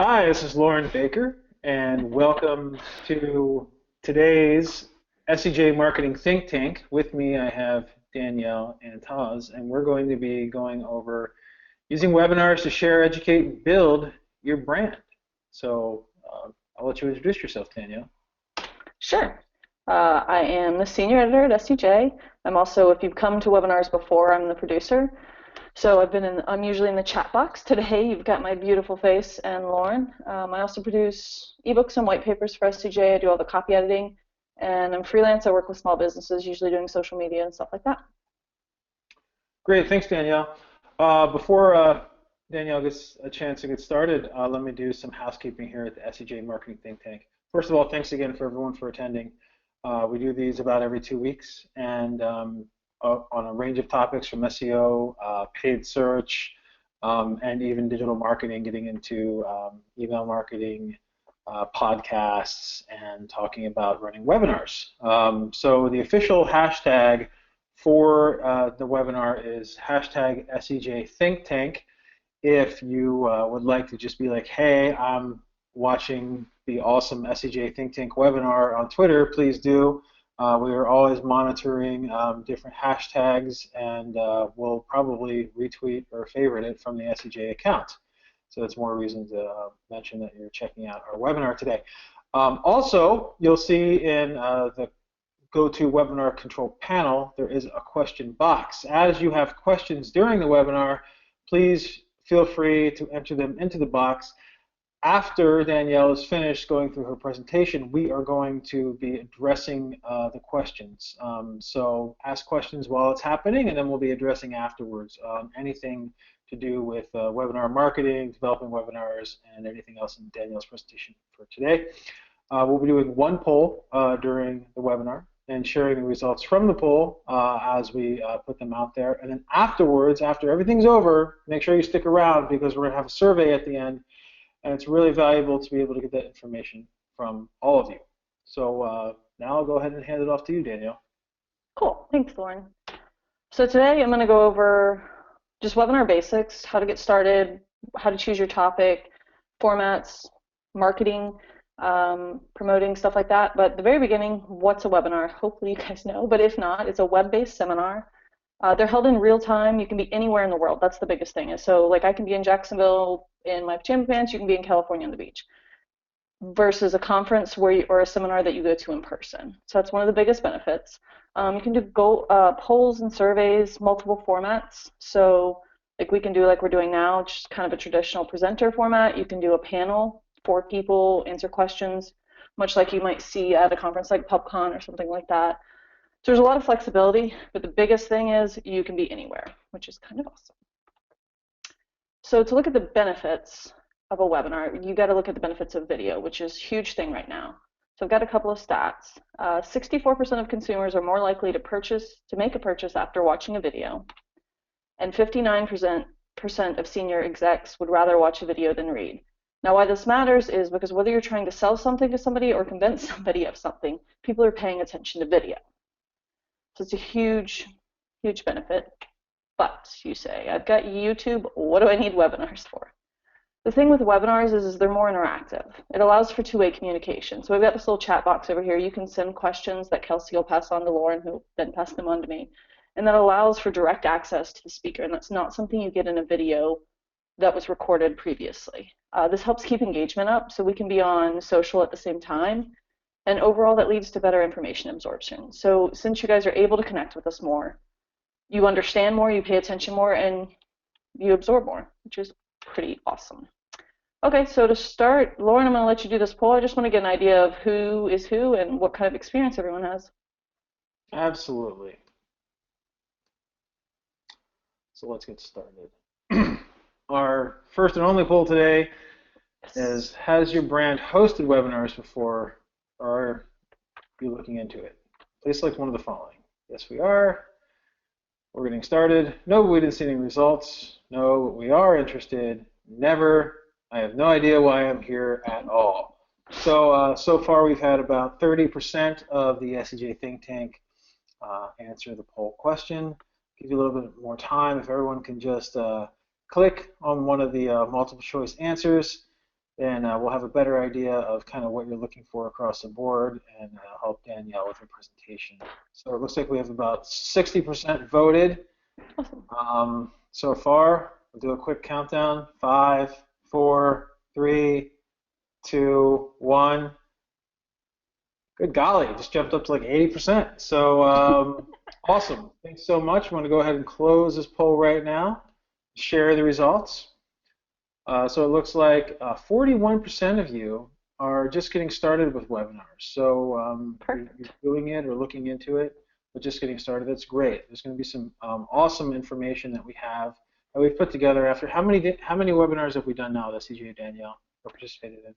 Hi, this is Lauren Baker, and welcome to today's SEJ Marketing Think Tank. With me, I have Danielle Antosz, and we're going to be going over using webinars to share, educate, and build your brand. So I'll let you introduce yourself, Danielle. Sure. I am the senior editor at SEJ. I'm also, if you've come to webinars before, I'm the producer. So I'm usually in the chat box. Today, you've got my beautiful face and Lauren. I also produce ebooks and white papers for SEJ. I do all the copy editing, and I'm freelance. I work with small businesses, usually doing social media and stuff like that. Great, thanks, Danielle. Before Danielle gets a chance to get started, let me do some housekeeping here at the SEJ Marketing Think Tank. First of all, thanks again for everyone for attending. We do these about every 2 weeks, and on a range of topics from SEO, paid search, and even digital marketing, getting into email marketing, podcasts, and talking about running webinars. So the official hashtag for the webinar is hashtag SEJ Think Tank. If you would like to just be like, hey, I'm watching the awesome SEJ Think Tank webinar on Twitter, please do. We are always monitoring different hashtags, and we'll probably retweet or favorite it from the SEJ account. So that's more reason to mention that you're checking out our webinar today. Also, you'll see in the GoToWebinar control panel, there is a question box. As you have questions during the webinar, please feel free to enter them into the box. After Danielle is finished going through her presentation, we are going to be addressing the questions. So ask questions while it's happening, and then we'll be addressing afterwards anything to do with webinar marketing, developing webinars, and anything else in Danielle's presentation for today. We'll be doing one poll during the webinar and sharing the results from the poll as we put them out there. And then afterwards, after everything's over, make sure you stick around because we're going to have a survey at the end. And it's really valuable to be able to get that information from all of you. So now I'll go ahead and hand it off to you, Danielle. Cool. Thanks, Lauren. So today I'm going to go over just webinar basics, how to get started, how to choose your topic, formats, marketing, promoting, stuff like that. But at the very beginning, what's a webinar? Hopefully you guys know, but if not, it's a web-based seminar. They're held in real time. You can be anywhere in the world. That's the biggest thing. So like I can be in Jacksonville in my pajama pants, you can be in California on the beach, versus a conference or a seminar that you go to in person. So that's one of the biggest benefits. You can do polls and surveys, multiple formats. So like we can do like we're doing now, just kind of a traditional presenter format. You can do a panel, 4 people, answer questions, much like you might see at a conference like PubCon or something like that. So there's a lot of flexibility, but the biggest thing is you can be anywhere, which is kind of awesome. So to look at the benefits of a webinar, you got to look at the benefits of video, which is a huge thing right now. So I've got a couple of stats. 64% of consumers are more likely to make a purchase after watching a video, and 59% of senior execs would rather watch a video than read. Now, why this matters is because whether you're trying to sell something to somebody or convince somebody of something, people are paying attention to video. So it's a huge, huge benefit. But you say, I've got YouTube, what do I need webinars for? The thing with webinars is they're more interactive. It allows for two-way communication. So we've got this little chat box over here. You can send questions that Kelsey will pass on to Lauren, who then pass them on to me. And that allows for direct access to the speaker. And that's not something you get in a video that was recorded previously. This helps keep engagement up so we can be on social at the same time. And overall, that leads to better information absorption. So since you guys are able to connect with us more, you understand more, you pay attention more, and you absorb more, which is pretty awesome. Okay, so to start, Lauren, I'm going to let you do this poll. I just want to get an idea of who is who and what kind of experience everyone has. Absolutely. So let's get started. Our first and only poll today is, has your brand hosted webinars before, or are you looking into it? Please select one of the following. Yes, we are. We're getting started. No, we didn't see any results. No, we are interested. Never. I have no idea why I'm here at all. So, so far we've had about 30% of the SEJ Think Tank answer the poll question. Give you a little bit more time if everyone can just click on one of the multiple choice answers. then we'll have a better idea of kind of what you're looking for across the board and help Danielle with her presentation. So it looks like we have about 60% voted so far. We'll do a quick countdown. 5, 4, 3, 2, 1. Good golly, it just jumped up to like 80%. So awesome. Thanks so much. I'm going to go ahead and close this poll right now, share the results. So it looks like 41% of you are just getting started with webinars. So you're doing it or looking into it, but just getting started. That's great. There's going to be some awesome information that we have that we've put together after. How many webinars have we done now that CJ, Danielle, or participated in?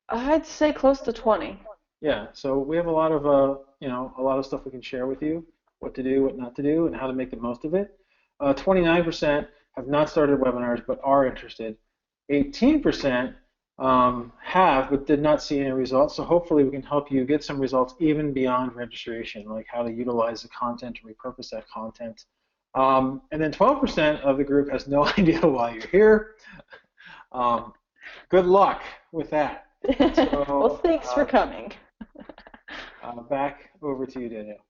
I'd say close to 20. Yeah, so we have a lot of a lot of stuff we can share with you, what to do, what not to do, and how to make the most of it. 29% have not started webinars but are interested. 18% have but did not see any results. So hopefully we can help you get some results even beyond registration, like how to utilize the content, to repurpose that content. And then 12% of the group has no idea why you're here. Good luck with that. So, well, thanks for coming. Back over to you, Danielle.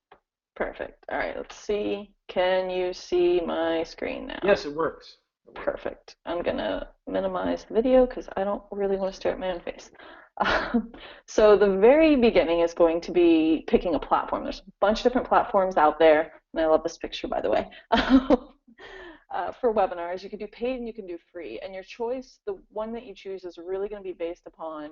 Perfect. All right, let's see. Can you see my screen now? Yes, it works. Perfect. I'm going to minimize the video because I don't really want to stare at my own face. So the very beginning is going to be picking a platform. There's a bunch of different platforms out there, and I love this picture, by the way. For webinars, you can do paid and you can do free, and your choice, the one that you choose, is really going to be based upon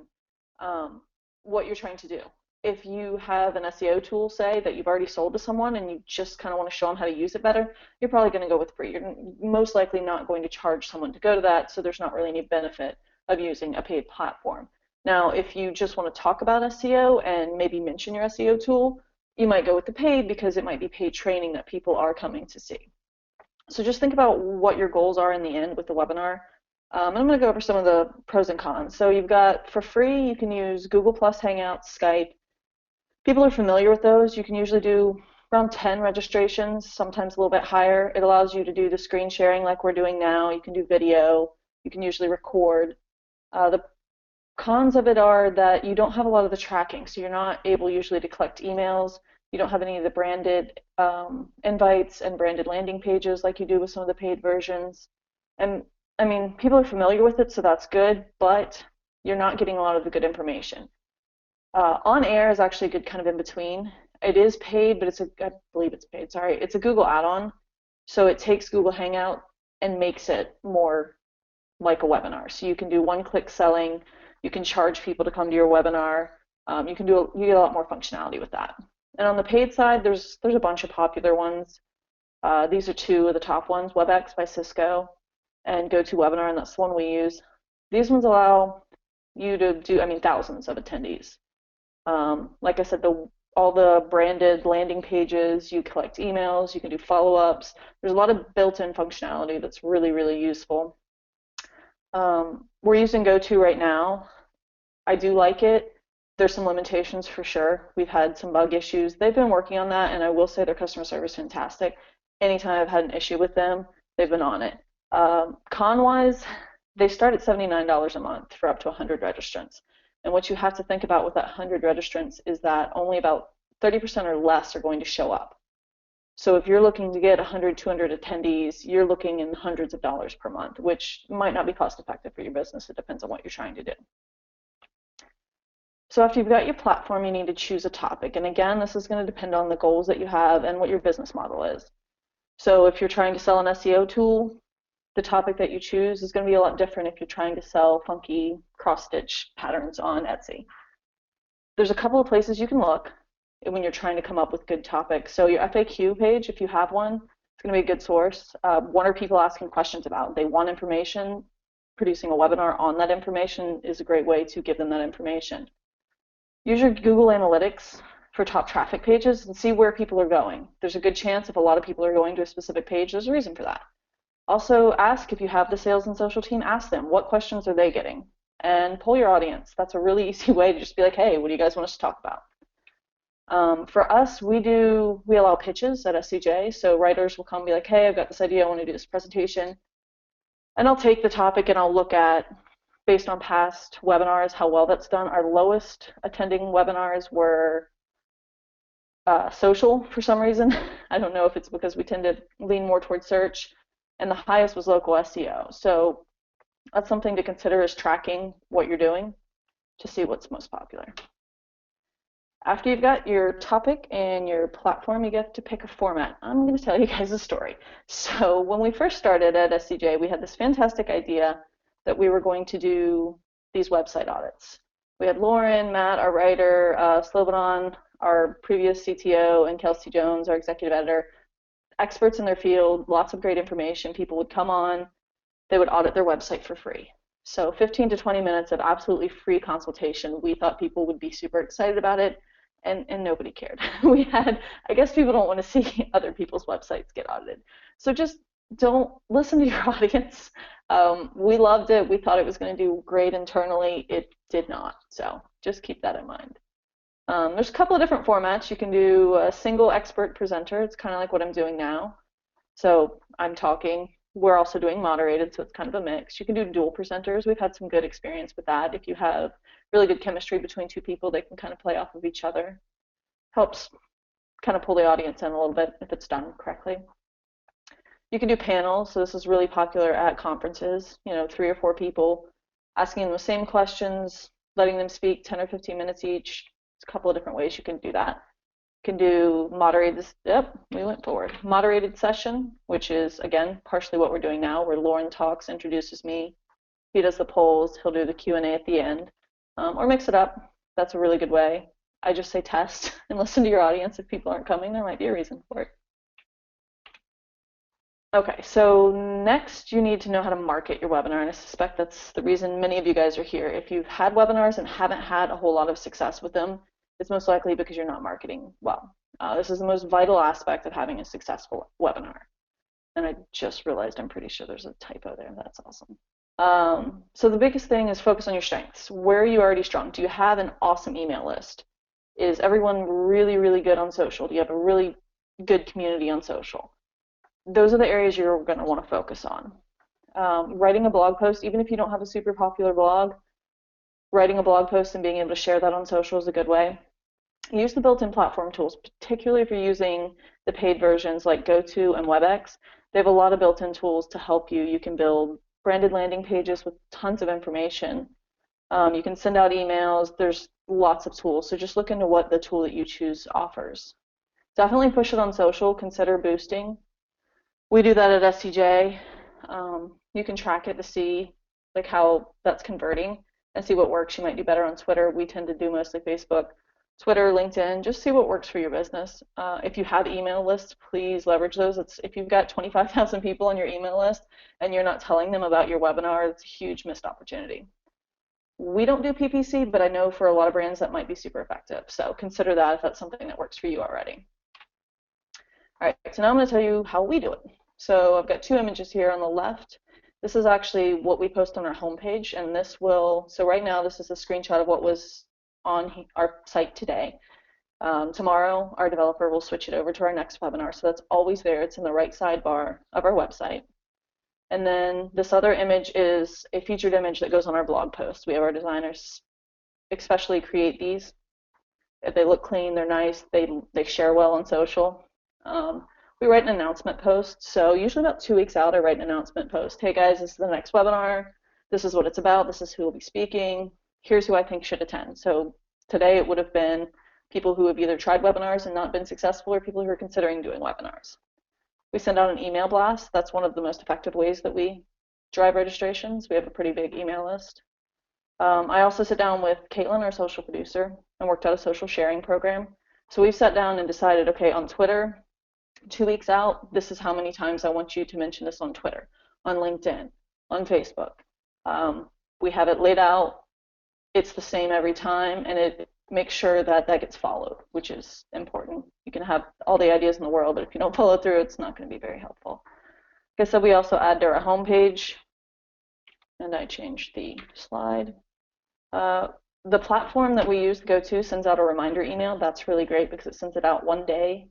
what you're trying to do. If you have an SEO tool, say, that you've already sold to someone and you just kind of want to show them how to use it better, you're probably going to go with free. You're most likely not going to charge someone to go to that, so there's not really any benefit of using a paid platform. Now, if you just want to talk about SEO and maybe mention your SEO tool, you might go with the paid because it might be paid training that people are coming to see. So just think about what your goals are in the end with the webinar. And I'm going to go over some of the pros and cons. So you've got, for free, you can use Google+, Hangouts, Skype. People are familiar with those. You can usually do around 10 registrations, sometimes a little bit higher. It allows you to do the screen sharing like we're doing now. You can do video. You can usually record. The cons of it are that you don't have a lot of the tracking, so you're not able usually to collect emails. You don't have any of the branded invites and branded landing pages like you do with some of the paid versions. And I mean, people are familiar with it, so that's good, but you're not getting a lot of the good information. On air is actually a good kind of in between. It is paid, but I believe it's paid, sorry. It's a Google add-on, so it takes Google Hangout and makes it more like a webinar. So you can do one-click selling, you can charge people to come to your webinar, you get a lot more functionality with that. And on the paid side, there's a bunch of popular ones. These are two of the top ones, Webex by Cisco and GoToWebinar, and that's the one we use. These ones allow you to do, thousands of attendees. Like I said, all the branded landing pages, you collect emails, you can do follow-ups. There's a lot of built-in functionality that's really, really useful. We're using GoTo right now. I do like it. There's some limitations for sure. We've had some bug issues. They've been working on that, and I will say their customer service is fantastic. Anytime I've had an issue with them, they've been on it. Con-wise, they start at $79 a month for up to 100 registrants. And what you have to think about with that 100 registrants is that only about 30% or less are going to show up. So if you're looking to get 100, 200 attendees, you're looking in hundreds of dollars per month, which might not be cost effective for your business. It depends on what you're trying to do. So after you've got your platform, you need to choose a topic. And again, this is going to depend on the goals that you have and what your business model is. So if you're trying to sell an SEO tool, the topic that you choose is going to be a lot different if you're trying to sell funky cross-stitch patterns on Etsy. There's a couple of places you can look when you're trying to come up with good topics. So your FAQ page, if you have one, it's going to be a good source. What are people asking questions about? They want information. Producing a webinar on that information is a great way to give them that information. Use your Google Analytics for top traffic pages and see where people are going. There's a good chance if a lot of people are going to a specific page, there's a reason for that. Also ask, if you have the sales and social team, ask them what questions are they getting, and poll your audience. That's a really easy way to just be like, hey, what do you guys want us to talk about? For us, we allow pitches at SCJ, so writers will come and be like, hey, I've got this idea, I want to do this presentation, and I'll take the topic and I'll look at based on past webinars, how well that's done. Our lowest attending webinars were social for some reason. I don't know if it's because we tend to lean more towards search, and the highest was local SEO. So that's something to consider, is tracking what you're doing to see what's most popular. After you've got your topic and your platform, you get to pick a format. I'm going to tell you guys a story. So when we first started at SCJ, we had this fantastic idea that we were going to do these website audits. We had Lauren, Matt, our writer, Slobodan, our previous CTO, and Kelsey Jones, our executive editor, experts in their field, lots of great information. People would come on, they would audit their website for free. So 15 to 20 minutes of absolutely free consultation. We thought people would be super excited about it, and nobody cared. We had, I guess people don't want to see other people's websites get audited. So just don't listen to your audience. We loved it. We thought it was going to do great internally. It did not. So just keep that in mind. There's a couple of different formats. You can do a single expert presenter. It's kind of like what I'm doing now. So I'm talking. We're also doing moderated, so it's kind of a mix. You can do dual presenters. We've had some good experience with that. If you have really good chemistry between two people, they can kind of play off of each other. Helps kind of pull the audience in a little bit if it's done correctly. You can do panels. So this is really popular at conferences. 3 or 4 people asking them the same questions, letting them speak 10 or 15 minutes each. There's a couple of different ways you can do that. You can do moderated, moderated session, which is, again, partially what we're doing now, where Lauren talks, introduces me. He does the polls. He'll do the Q&A at the end. Or mix it up. That's a really good way. I just say test and listen to your audience. If people aren't coming, there might be a reason for it. Okay, so next you need to know how to market your webinar, and I suspect that's the reason many of you guys are here. If you've had webinars and haven't had a whole lot of success with them, it's most likely because you're not marketing well. This is the most vital aspect of having a successful webinar. And I just realized I'm pretty sure there's a typo there. That's awesome. So the biggest thing is focus on your strengths. Where are you already strong? Do you have an awesome email list? Is everyone really, really good on social? Do you have a really good community on social? Those are the areas you're going to want to focus on. Writing a blog post, even if you don't have a super popular blog, writing a blog post and being able to share that on social is a good way. Use the built-in platform tools, particularly if you're using the paid versions like GoTo and Webex. They have a lot of built-in tools to help you. You can build branded landing pages with tons of information. You can send out emails. There's lots of tools. So just look into what the tool that you choose offers. Definitely push it on social. Consider boosting. We do that at SCJ. You can track it to see like how that's converting and see what works. You might do better on Twitter. We tend to do mostly Facebook. Twitter, LinkedIn, just see what works for your business. If you have email lists, please leverage those. If you've got 25,000 people on your email list and you're not telling them about your webinar, it's a huge missed opportunity. We don't do PPC, but I know for a lot of brands that might be super effective. So consider that if that's something that works for you already. All right, so now I'm going to tell you how we do it. So I've got 2 images here on the left. This is actually what we post on our homepage, and this will, so right now this is a screenshot of what was on our site today. Tomorrow, our developer will switch it over to our next webinar, so that's always there. It's in the right sidebar of our website. And then this other image is a featured image that goes on our blog post. We have our designers especially create these. If they look clean, they're nice, they share well on social. We write an announcement post, so usually about 2 weeks out I write an announcement post. Hey guys, this is the next webinar, this is what it's about, this is who will be speaking, here's who I think should attend. So today it would have been people who have either tried webinars and not been successful or people who are considering doing webinars. We send out an email blast. That's one of the most effective ways that we drive registrations. We have a pretty big email list. I also sit down with Caitlin, our social producer, and worked out a social sharing program. So we've sat down and decided, okay, on Twitter, 2 weeks out, this is how many times I want you to mention this on Twitter, on LinkedIn, on Facebook. We have it laid out. It's the same every time, and it makes sure that that gets followed, which is important. You can have all the ideas in the world, but if you don't follow through, it's not going to be very helpful. Like I said, we also add to our homepage, and I changed the slide. The platform that we use, GoTo, sends out a reminder email. That's really great because it sends it out 1 day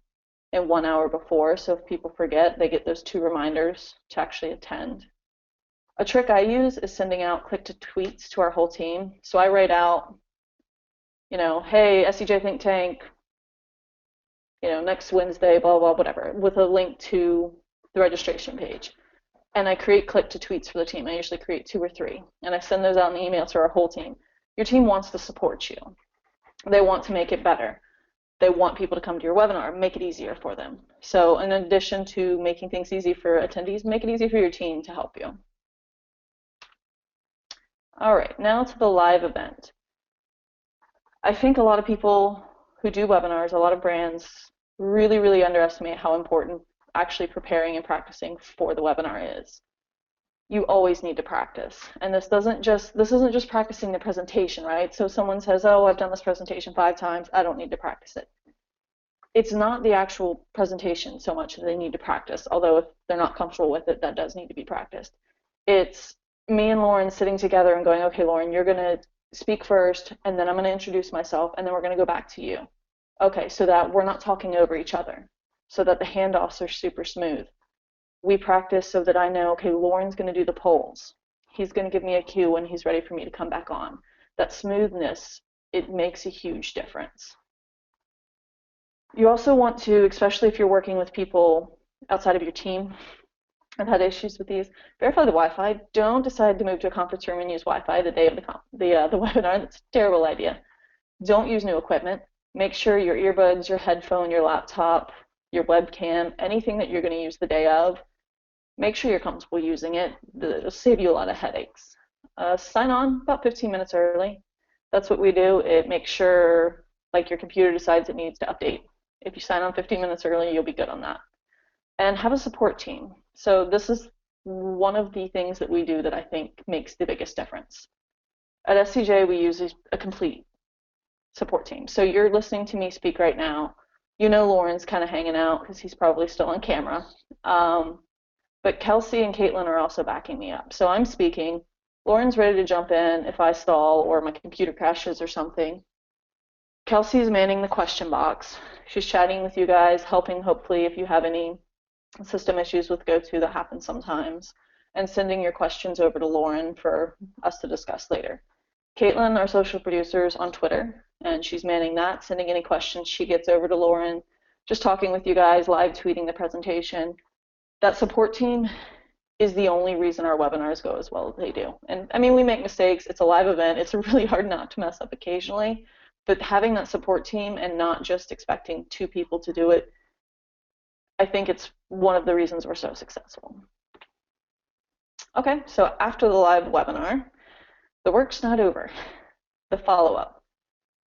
and 1 hour before. So if people forget, they get those 2 reminders to actually attend. A trick I use is sending out click to tweets to our whole team. So I write out, hey, SEJ Think Tank, next Wednesday, blah, blah, whatever, with a link to the registration page. And I create click to tweets for the team. I usually create 2 or 3. And I send those out in the email to our whole team. Your team wants to support you. They want to make it better. They want people to come to your webinar, make it easier for them. So in addition to making things easy for attendees, make it easy for your team to help you. All right, now to the live event. I think a lot of people who do webinars, a lot of brands, really, really underestimate how important actually preparing and practicing for the webinar is. You always need to practice, and this isn't just practicing the presentation, right? So someone says, oh, I've done this presentation 5 times, I don't need to practice it. It's not the actual presentation so much that they need to practice, although if they're not comfortable with it, that does need to be practiced. It's me and Lauren sitting together and going, okay, Lauren, you're going to speak first, and then I'm going to introduce myself, and then we're going to go back to you. Okay, so that we're not talking over each other, so that the handoffs are super smooth. We practice so that I know, okay, Lauren's going to do the polls. He's going to give me a cue when he's ready for me to come back on. That smoothness, it makes a huge difference. You also want to, especially if you're working with people outside of your team, I've had issues with these, verify the Wi-Fi. Don't decide to move to a conference room and use Wi-Fi the day of the webinar. That's a terrible idea. Don't use new equipment. Make sure your earbuds, your headphone, your laptop, your webcam, anything that you're going to use the day of, make sure you're comfortable using it. It'll save you a lot of headaches. Sign on about 15 minutes early. That's what we do. It makes sure, like, your computer decides it needs to update. If you sign on 15 minutes early, you'll be good on that. And have a support team. So this is one of the things that we do that I think makes the biggest difference. At SCJ, we use a complete support team. So you're listening to me speak right now. Lauren's kind of hanging out because he's probably still on camera. But Kelsey and Caitlin are also backing me up. So I'm speaking. Lauren's ready to jump in if I stall or my computer crashes or something. Kelsey's manning the question box. She's chatting with you guys, helping hopefully if you have any system issues with GoTo that happen sometimes, and sending your questions over to Lauren for us to discuss later. Caitlin, our social producers on Twitter, and she's manning that, sending any questions she gets over to Lauren, just talking with you guys, live tweeting the presentation. That support team is the only reason our webinars go as well as they do. And I mean, we make mistakes. It's a live event. It's really hard not to mess up occasionally. But having that support team and not just expecting 2 people to do it, I think it's one of the reasons we're so successful. Okay, so after the live webinar, the work's not over. The follow-up.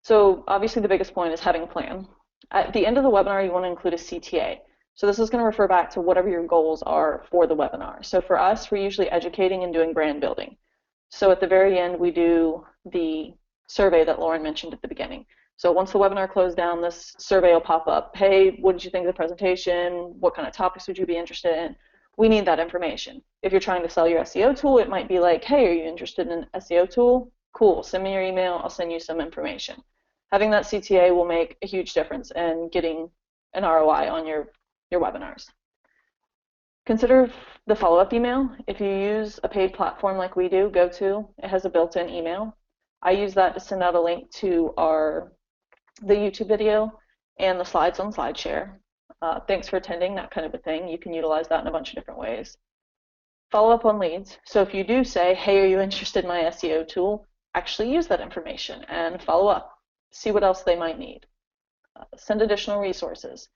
So obviously the biggest point is having a plan. At the end of the webinar, you want to include a CTA. So this is going to refer back to whatever your goals are for the webinar. So for us, we're usually educating and doing brand building. So at the very end, we do the survey that Lauren mentioned at the beginning. So once the webinar closed down, this survey will pop up. Hey, what did you think of the presentation? What kind of topics would you be interested in? We need that information. If you're trying to sell your SEO tool, it might be like, hey, are you interested in an SEO tool? Cool, send me your email, I'll send you some information. Having that CTA will make a huge difference in getting an ROI on your webinars. Consider the follow-up email. If you use a paid platform like we do, GoTo, it has a built-in email. I use that to send out a link to the YouTube video and the slides on SlideShare. Thanks for attending, that kind of a thing. You can utilize that in a bunch of different ways. Follow up on leads. So if you do say, hey, are you interested in my SEO tool? Actually use that information and follow up. See what else they might need. Send additional resources.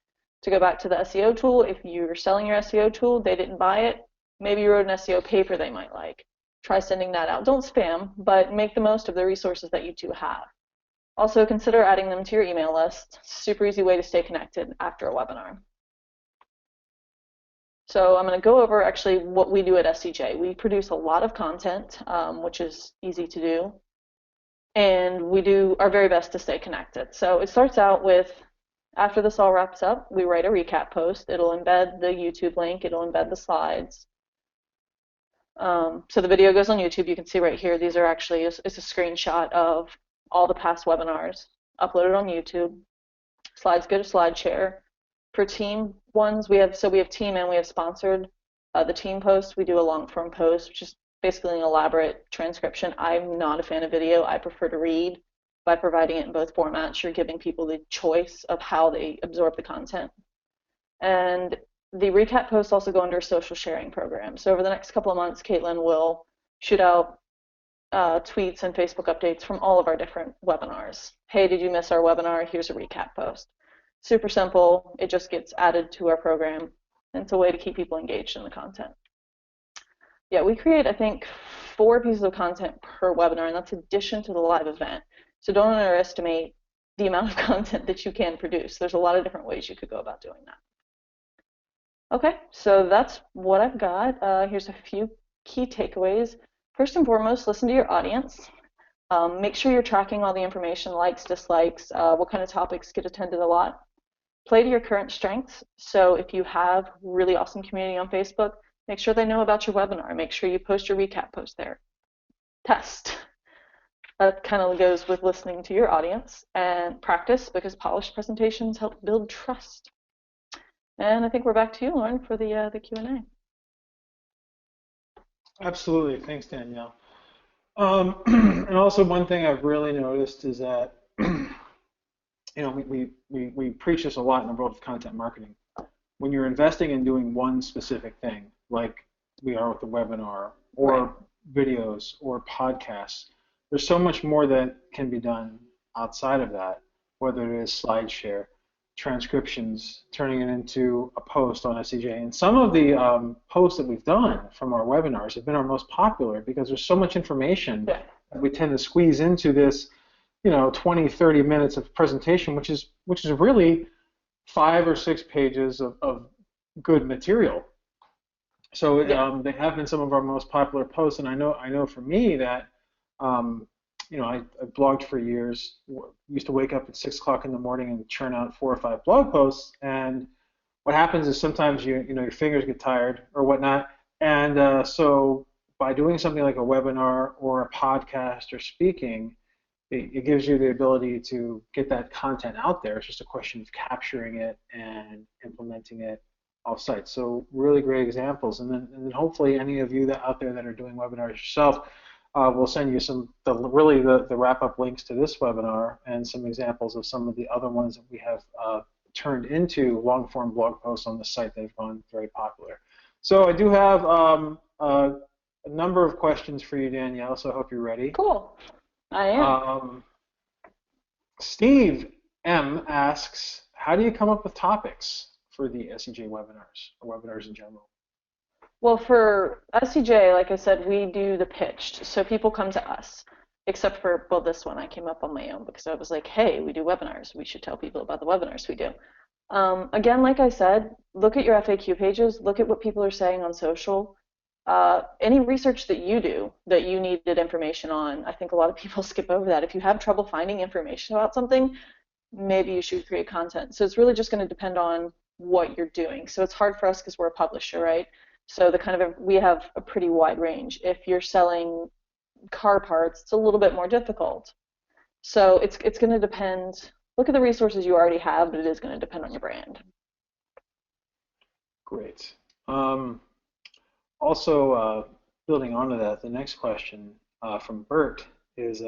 To go back to the SEO tool, if you're selling your SEO tool, they didn't buy it, maybe you wrote an SEO paper they might like. Try sending that out. Don't spam, but make the most of the resources that you two have. Also consider adding them to your email list. Super easy way to stay connected after a webinar. So I'm going to go over actually what we do at SCJ. We produce a lot of content, which is easy to do, and we do our very best to stay connected. So it starts out with, after this all wraps up, we write a recap post. It'll embed the YouTube link. It'll embed the slides. So the video goes on YouTube. You can see right here, these are actually, it's a screenshot of all the past webinars uploaded on YouTube. Slides go to SlideShare. For team ones, we have team and we have sponsored. The team post, we do a long form post, which is basically an elaborate transcription. I'm not a fan of video. I prefer to read. By providing it in both formats, you're giving people the choice of how they absorb the content. And the recap posts also go under a social sharing program. So over the next couple of months, Caitlin will shoot out tweets and Facebook updates from all of our different webinars. Hey, did you miss our webinar? Here's a recap post. Super simple. It just gets added to our program. And it's a way to keep people engaged in the content. Yeah, we create, I think, 4 pieces of content per webinar, and that's addition to the live event. So don't underestimate the amount of content that you can produce. There's a lot of different ways you could go about doing that. Okay, so that's what I've got. Here's a few key takeaways. First and foremost, listen to your audience. Make sure you're tracking all the information, likes, dislikes, what kind of topics get attended a lot. Play to your current strengths. So if you have really awesome community on Facebook, make sure they know about your webinar. Make sure you post your recap post there. Test. That kind of goes with listening to your audience, and practice, because polished presentations help build trust. And I think we're back to you, Lauren, for the Q&A. Absolutely. Thanks, Danielle. And also one thing I've really noticed is that we preach this a lot in the world of content marketing. When you're investing in doing one specific thing, like we are with the webinar, or videos, or podcasts, there's so much more that can be done outside of that, whether it is SlideShare, transcriptions, turning it into a post on SEJ. And some of the posts that we've done from our webinars have been our most popular because there's so much information that we tend to squeeze into this, 20, 30 minutes of presentation, which is really 5 or 6 pages of good material. So they have been some of our most popular posts, and I know for me that I blogged for years. Used to wake up at 6 o'clock in the morning and churn out 4 or 5 blog posts. And what happens is sometimes your fingers get tired or whatnot. And so by doing something like a webinar or a podcast or speaking, it gives you the ability to get that content out there. It's just a question of capturing it and implementing it off-site. So really great examples. And then hopefully any of you out there that are doing webinars yourself, we'll send you the wrap-up links to this webinar and some examples of some of the other ones that we have turned into long-form blog posts on the site that have gone very popular. So I do have a number of questions for you, Danielle, so I hope you're ready. Cool. I am. Steve M. asks, how do you come up with topics for the SEJ webinars, or webinars in general? Well, for SEJ, like I said, we do the pitched. So people come to us, except for, this one I came up on my own because I was like, hey, we do webinars. We should tell people about the webinars we do. Again, like I said, look at your FAQ pages. Look at what people are saying on social. Any research that you do that you needed information on, I think a lot of people skip over that. If you have trouble finding information about something, maybe you should create content. So it's really just going to depend on what you're doing. So it's hard for us because we're a publisher, right? So we have a pretty wide range. If you're selling car parts, it's a little bit more difficult. So it's going to depend. Look at the resources you already have, but it is going to depend on your brand. Great. Also, building onto that, the next question from Bert is,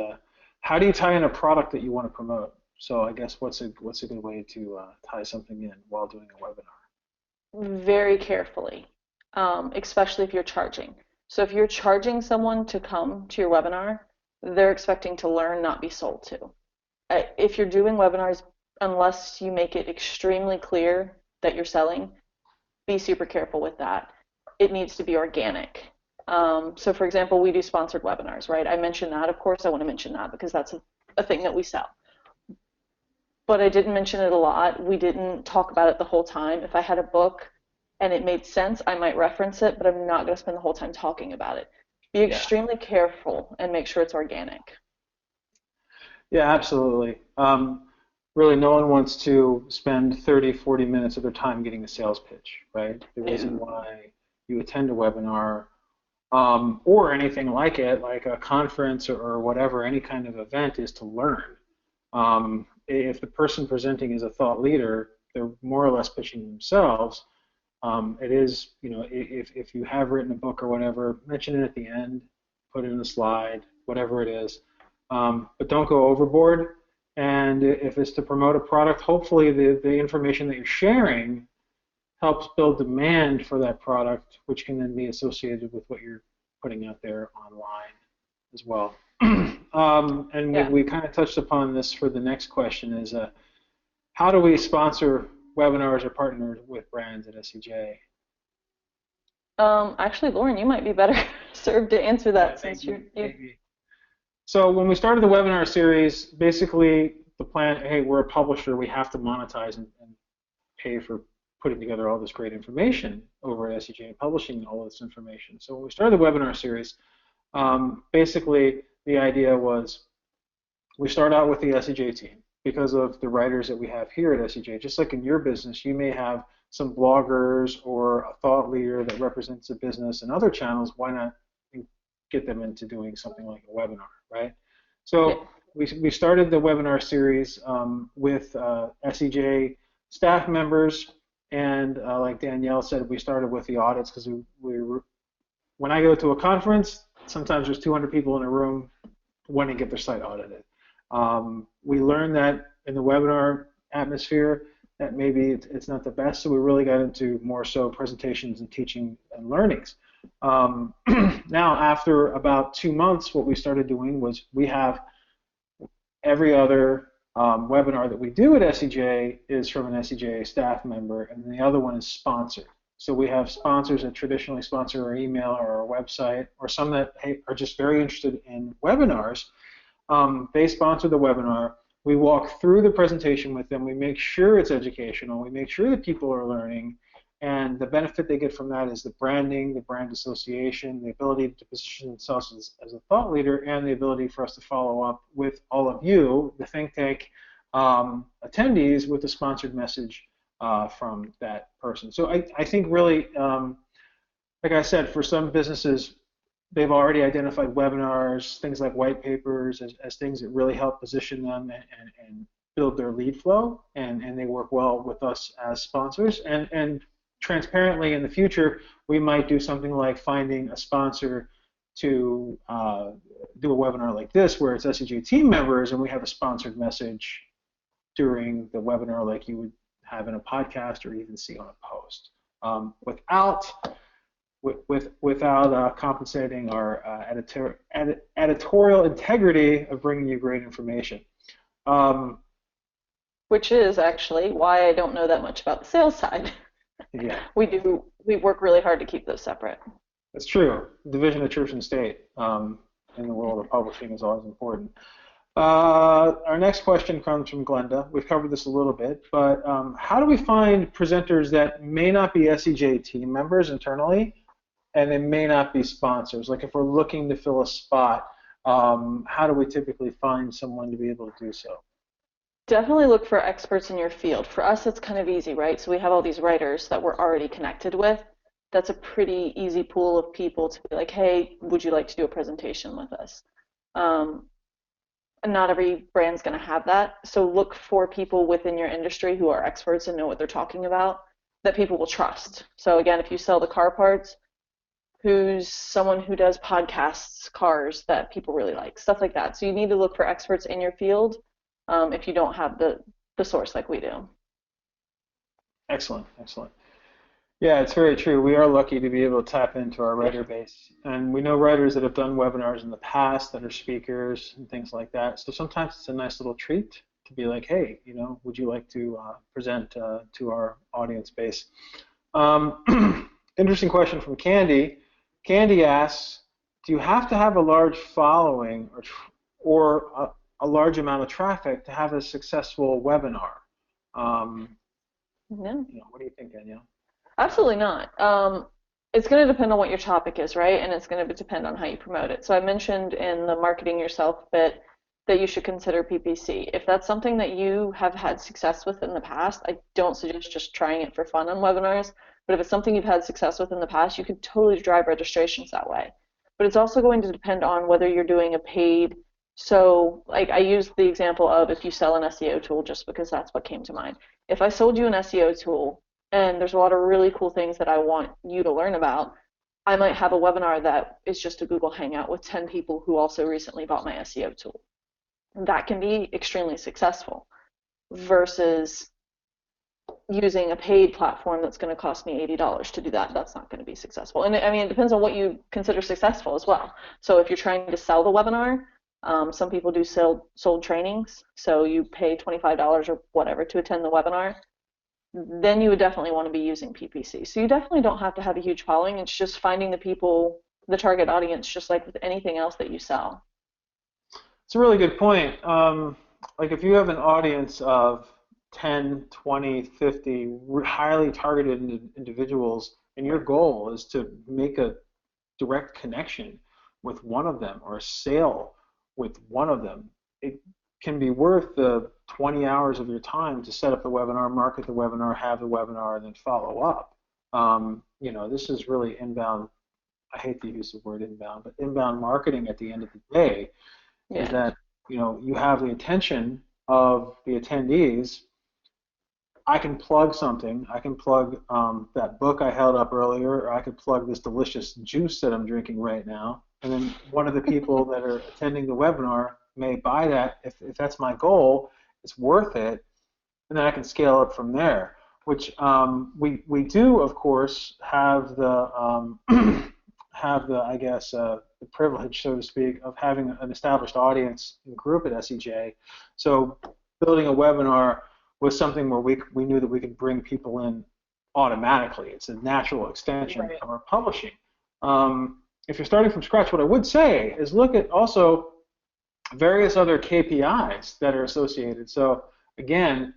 how do you tie in a product that you want to promote? So I guess what's a good way to tie something in while doing a webinar? Very carefully, especially if you're charging. So if you're charging someone to come to your webinar, they're expecting to learn, not be sold to. If you're doing webinars, unless you make it extremely clear that you're selling, be super careful with that. It needs to be organic. So for example, we do sponsored webinars, right? I mentioned that. Of course I want to mention that because that's a thing that we sell. But I didn't mention it a lot. We didn't talk about it the whole time. If I had a book and it made sense, I might reference it, but I'm not going to spend the whole time talking about it. Be extremely careful and make sure it's organic. Yeah, absolutely. Really, no one wants to spend 30, 40 minutes of their time getting a sales pitch, right? The reason why you attend a webinar or anything like it, like a conference or whatever, any kind of event, is to learn. If the person presenting is a thought leader, they're more or less pitching themselves. It is, if you have written a book or whatever, mention it at the end, put it in the slide, whatever it is. But don't go overboard. And if it's to promote a product, hopefully the information that you're sharing helps build demand for that product, which can then be associated with what you're putting out there online as well. And Yeah. we kind of touched upon this for the next question is how do we sponsor webinars or partner with brands at SEJ? Actually, Lauren, you might be better served to answer that since Thank you. you. So when we started the webinar series, basically the plan, hey, we're a publisher, we have to monetize and pay for putting together all this great information over at SEJ and publishing all this information. So when we started the webinar series, basically the idea was we start out with the SEJ team because of the writers that we have here at SEJ. Just like in your business, you may have some bloggers or a thought leader that represents a business and other channels. Why not get them into doing something like a webinar, right? So we started the webinar series with SEJ staff members, and like Danielle said, we started with the audits because when I go to a conference, sometimes there's 200 people in a room wanting to get their site audited. We learned that in the webinar atmosphere that maybe it's not the best, so we really got into more so presentations and teaching and learnings. Now, after about 2 months, what we started doing was we have every other webinar that we do at SEJ is from an SEJ staff member, and the other one is sponsored. So we have sponsors that traditionally sponsor our email or our website, or some that are just very interested in webinars. They sponsor the webinar. We walk through the presentation with them. We make sure it's educational. We make sure that people are learning. And the benefit they get from that is the branding, the brand association, the ability to position themselves as a thought leader, and the ability for us to follow up with all of you, the think tank attendees, with a sponsored message from that person. So I think really, like I said, for some businesses, they've already identified webinars, things like white papers, as things that really help position them and build their lead flow, and they work well with us as sponsors. And transparently, in the future, we might do something like finding a sponsor to do a webinar like this, where it's SEJ team members, and we have a sponsored message during the webinar like you would have in a podcast or even see on a post, without compensating our editorial integrity of bringing you great information. Which is actually why I don't know that much about the sales side. Yeah. We work really hard to keep those separate. That's true. Division of church and state in the world of publishing is always important. Our next question comes from Glenda. We've covered this a little bit, but how do we find presenters that may not be SEJ team members internally, and they may not be sponsors? Like if we're looking to fill a spot, how do we typically find someone to be able to do so? Definitely look for experts in your field. For us, it's kind of easy, right? So we have all these writers that we're already connected with. That's a pretty easy pool of people to be like, hey, would you like to do a presentation with us? Not every brand's going to have that. So look for people within your industry who are experts and know what they're talking about that people will trust. So again, if you sell the car parts, who's someone who does podcasts, cars that people really like, stuff like that. So you need to look for experts in your field if you don't have the source like we do. Excellent, excellent. Yeah, it's very true. We are lucky to be able to tap into our writer base. And we know writers that have done webinars in the past that are speakers and things like that. So sometimes it's a nice little treat to be like, hey, would you like to present to our audience base? Interesting question from Candy. Candy asks, do you have to have a large following or a large amount of traffic to have a successful webinar? No. What do you think, Danielle? Absolutely not. It's going to depend on what your topic is, right? And it's going to depend on how you promote it. So I mentioned in the marketing yourself bit that you should consider PPC. If that's something that you have had success with in the past, I don't suggest just trying it for fun on webinars. But if it's something you've had success with in the past, you can totally drive registrations that way. But it's also going to depend on whether you're doing a paid. So like I used the example of if you sell an SEO tool just because that's what came to mind. If I sold you an SEO tool and there's a lot of really cool things that I want you to learn about, I might have a webinar that is just a Google Hangout with 10 people who also recently bought my SEO tool. That can be extremely successful versus using a paid platform that's going to cost me $80 to do that. That's not going to be successful. And I mean, it depends on what you consider successful as well. So if you're trying to sell the webinar, some people do sold trainings. So you pay $25 or whatever to attend the webinar. Then you would definitely want to be using PPC. So you definitely don't have to have a huge following. It's just finding the people, the target audience, just like with anything else that you sell. It's a really good point. Like if you have an audience of 10, 20, 50 highly targeted individuals, and your goal is to make a direct connection with one of them or a sale with one of them, it can be worth the 20 hours of your time to set up the webinar, market the webinar, have the webinar, and then follow up. This is really inbound. I hate to use the word inbound, but inbound marketing at the end of the day is that you have the attention of the attendees. I can plug something. I can plug that book I held up earlier, or I could plug this delicious juice that I'm drinking right now, and then one of the people that are attending the webinar may buy that. If that's my goal, it's worth it, and then I can scale up from there. Which we do, of course, have the the privilege, so to speak, of having an established audience and group at SEJ. So building a webinar was something where we knew that we could bring people in automatically. It's a natural extension of our publishing. If you're starting from scratch, what I would say is look at also various other KPIs that are associated. So again,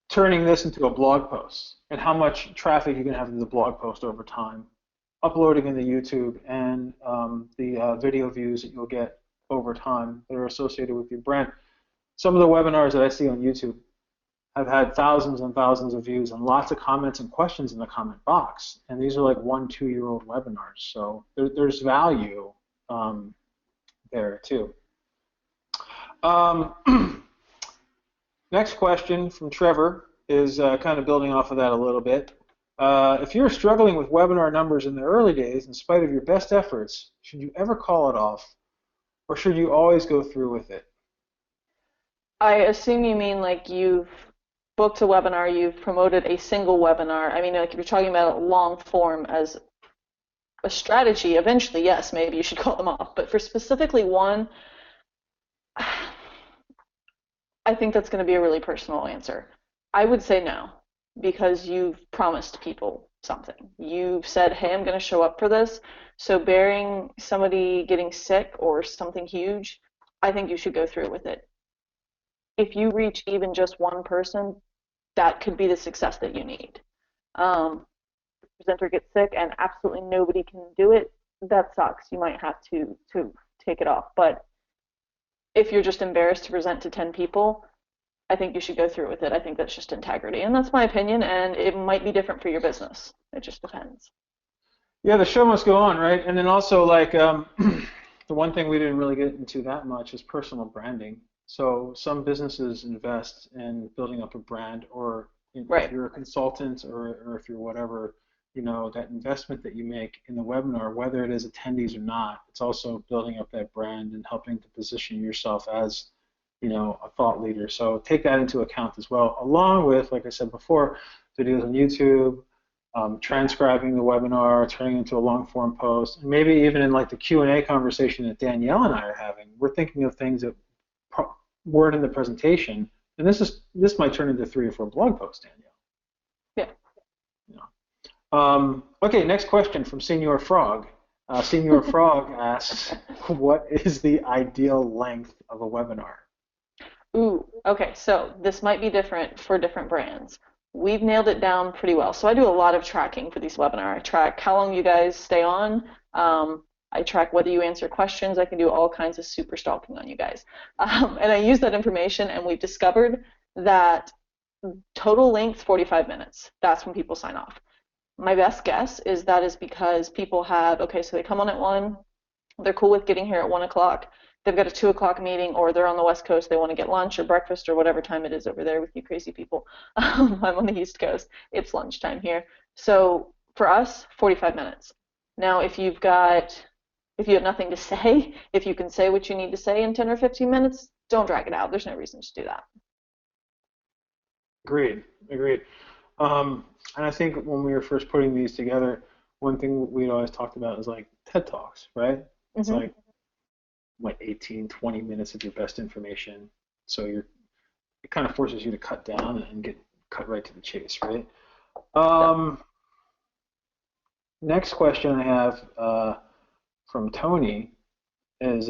turning this into a blog post and how much traffic you can have in the blog post over time, uploading into YouTube, and the video views that you'll get over time that are associated with your brand. Some of the webinars that I see on YouTube have had thousands and thousands of views and lots of comments and questions in the comment box. And these are like 1-2-year-old webinars. So there's value there too. Next question from Trevor is kind of building off of that a little bit. If you're struggling with webinar numbers in the early days, in spite of your best efforts, should you ever call it off, or should you always go through with it? I assume you mean like you've booked a webinar, you've promoted a single webinar. I mean, like if you're talking about long form as a strategy, eventually, yes, maybe you should call them off. But for specifically one, I think that's going to be a really personal answer. I would say no, because you've promised people something. You've said, hey, I'm going to show up for this. So bearing somebody getting sick or something huge, I think you should go through with it. If you reach even just one person, that could be the success that you need. The presenter gets sick and absolutely nobody can do it, that sucks. You might have to take it off. But if you're just embarrassed to present to 10 people, I think you should go through with it. I think that's just integrity. And that's my opinion, and it might be different for your business. It just depends. Yeah, the show must go on, right? And then also, like, the one thing we didn't really get into that much is personal branding. So some businesses invest in building up a brand, or if you're a consultant or if you're whatever, that investment that you make in the webinar, whether it is attendees or not, it's also building up that brand and helping to position yourself as, a thought leader. So take that into account as well, along with, like I said before, videos on YouTube, transcribing the webinar, turning it into a long-form post, and maybe even in like the Q&A conversation that Danielle and I are having, we're thinking of things that weren't in the presentation, and this might turn into 3 or 4 blog posts, Danielle. Yeah. Okay, next question from Senior Frog. Senior Frog asks, what is the ideal length of a webinar? Ooh, okay, so this might be different for different brands. We've nailed it down pretty well. So I do a lot of tracking for these webinars. I track how long you guys stay on. I track whether you answer questions. I can do all kinds of super stalking on you guys. And I use that information, and we've discovered that total length, 45 minutes. That's when people sign off. My best guess is that is because people have, okay, so they come on at 1, they're cool with getting here at 1 o'clock, they've got a 2 o'clock meeting, or they're on the West Coast, they want to get lunch or breakfast or whatever time it is over there with you crazy people. I'm on the East Coast. It's lunchtime here. So for us, 45 minutes. Now, if you have nothing to say, if you can say what you need to say in 10 or 15 minutes, don't drag it out. There's no reason to do that. Agreed. Agreed. And I think when we were first putting these together, one thing we always talked about is like TED Talks, right? It's Mm-hmm. like 18, 20 minutes of your best information. So it kind of forces you to cut down and get cut right to the chase, right? Next question I have from Tony is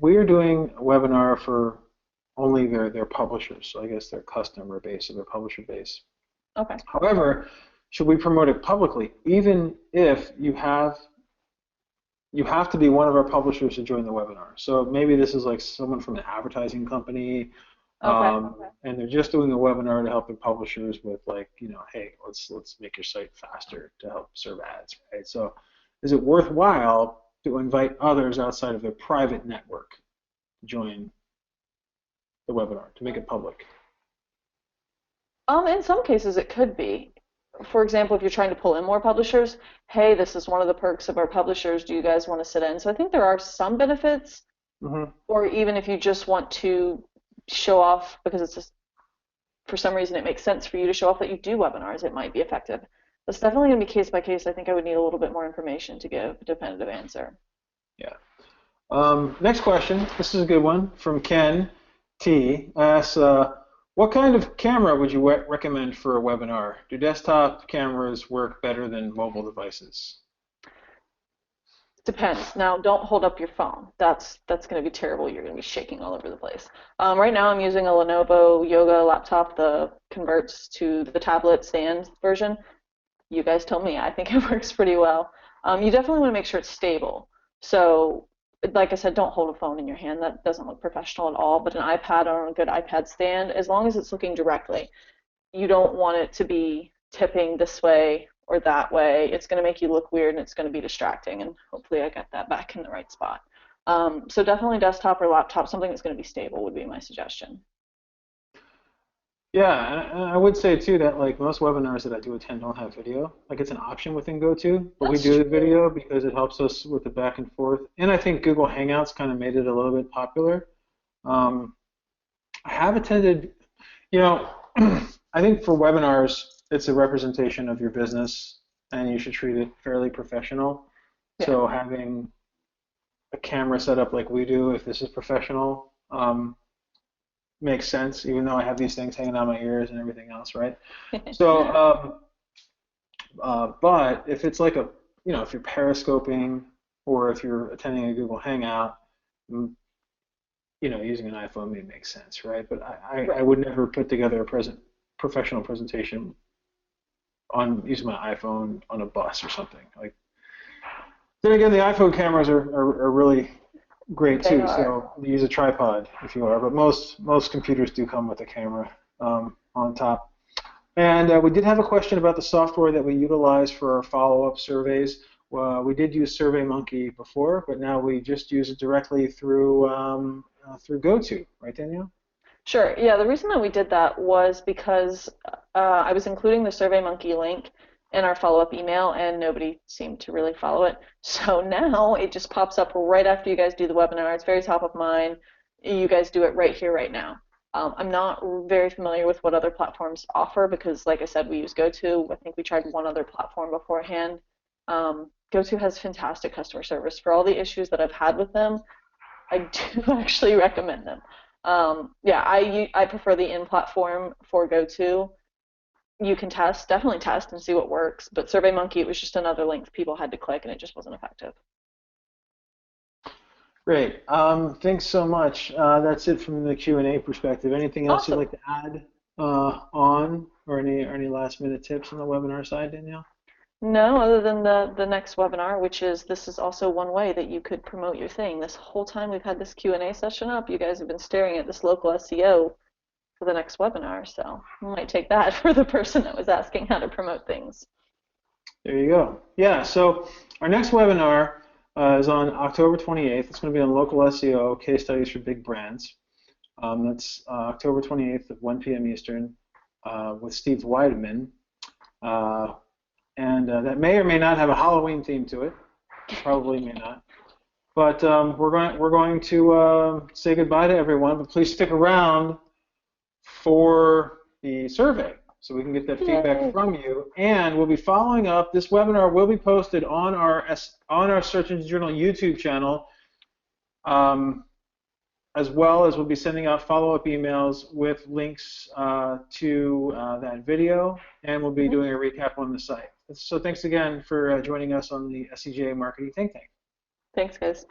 we're doing a webinar for only their publishers, so I guess their customer base or their publisher base. Okay. However, should we promote it publicly, even if you have to be one of our publishers to join the webinar? So maybe this is like someone from an advertising company, Okay. and they're just doing a webinar to help their publishers with like, hey, let's make your site faster to help serve ads, right? So is it worthwhile to invite others outside of their private network to join the webinar, to make it public? In some cases it could be. For example, if you're trying to pull in more publishers, hey, this is one of the perks of our publishers. Do you guys want to sit in? So I think there are some benefits, or even if you just want to show off, because it's just, for some reason it makes sense for you to show off that you do webinars, it might be effective. That's definitely going to be case by case. I think I would need a little bit more information to give a definitive answer. Yeah. Next question. This is a good one from Ken T. Asks, what kind of camera would you recommend for a webinar? Do desktop cameras work better than mobile devices? Depends. Now, don't hold up your phone. That's going to be terrible. You're going to be shaking all over the place. Right now, I'm using a Lenovo Yoga laptop that converts to the tablet stand version. You guys told me. I think it works pretty well. You definitely want to make sure it's stable. So, like I said, don't hold a phone in your hand. That doesn't look professional at all. But an iPad or a good iPad stand, as long as it's looking directly, you don't want it to be tipping this way or that way. It's going to make you look weird and it's going to be distracting. And hopefully I got that back in the right spot. So definitely desktop or laptop, something that's going to be stable would be my suggestion. Yeah, and I would say too that like most webinars that I do attend don't have video. Like it's an option within GoTo, but we do the video because it helps us with the back and forth. And I think Google Hangouts kind of made it a little bit popular. I have attended, I think for webinars, it's a representation of your business and you should treat it fairly professional. Yeah. So having a camera set up like we do, if this is professional, makes sense, even though I have these things hanging out my ears and everything else, right? So, but if it's like if you're periscoping or if you're attending a Google Hangout, using an iPhone may make sense, right? But I would never put together a professional presentation using my iPhone on a bus or something. Like, then again, the iPhone cameras are really great too, so use a tripod if you are, but most computers do come with a camera on top. And we did have a question about the software that we utilize for our follow-up surveys. We did use SurveyMonkey before, but now we just use it directly through GoTo, right, Danielle? Sure. Yeah, the reason that we did that was because I was including the SurveyMonkey link in our follow-up email, and nobody seemed to really follow it. So now it just pops up right after you guys do the webinar. It's very top of mind. You guys do it right here, right now. I'm not very familiar with what other platforms offer because, like I said, we use GoTo. I think we tried one other platform beforehand. GoTo has fantastic customer service. For all the issues that I've had with them, I do actually recommend them. Yeah, I prefer the in-platform for GoTo. You can definitely test and see what works, but SurveyMonkey, it was just another link people had to click and it just wasn't effective. Great. Thanks so much. That's it from the Q&A perspective. Anything else you'd like to add on, or any last minute tips on the webinar side, Danielle? No, other than the next webinar, which is this is also one way that you could promote your thing. This whole time we've had this Q&A session up, you guys have been staring at this local SEO for the next webinar, so we might take that for the person that was asking how to promote things. There you go. Yeah, so our next webinar, is on October 28th. It's going to be on local SEO, case studies for big brands. That's October 28th at 1 p.m. Eastern with Steve Weideman. And that may or may not have a Halloween theme to it. Probably may not. But we're going to say goodbye to everyone. But please stick around for the survey so we can get that feedback from you. And we'll be following up. This webinar will be posted on our Search Engine Journal YouTube channel, as well as we'll be sending out follow-up emails with links to that video, and we'll be doing a recap on the site. So thanks again for joining us on the SEJ Marketing Think Tank. Thanks, guys.